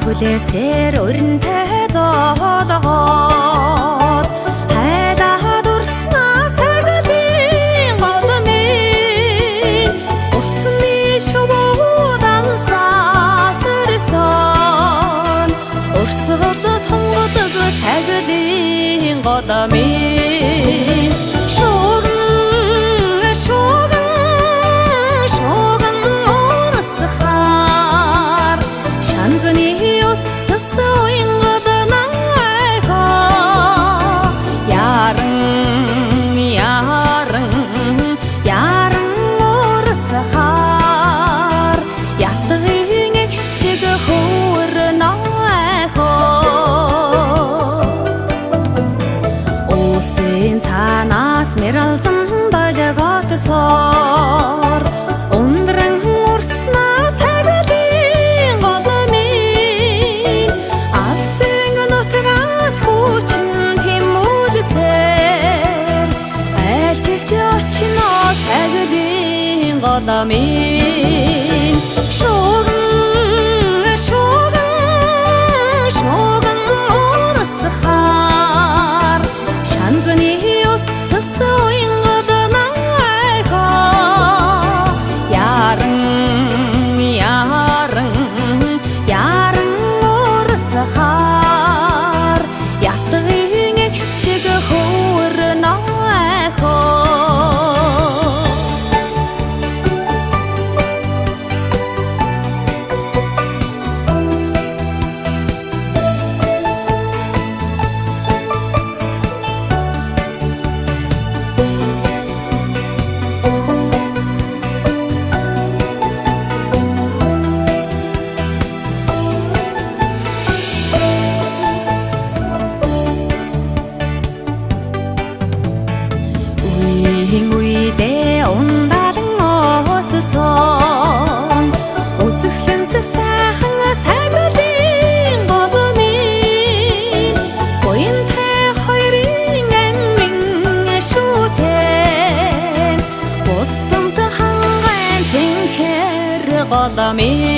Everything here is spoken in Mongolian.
Хүлээсээр өрнөтэй зоодогоод хайлаа дурснаа сагалын голомын усны шувууд алсаа сэрсэн урсгал тунгалаг цаглын голомын шогон орсхаар шанзны сор ундран урснаа сагалын голомын алсын нутгаас хүчин тэмүүдсээр айлчилж очно сагалын голомын шогон орсхаар шанзны Үедээ ундалан оссон үзэсгэлэнт сайхан сагалын голомын буянтай хоёрын амин шүтэн будамд ханган цэнхэр голомын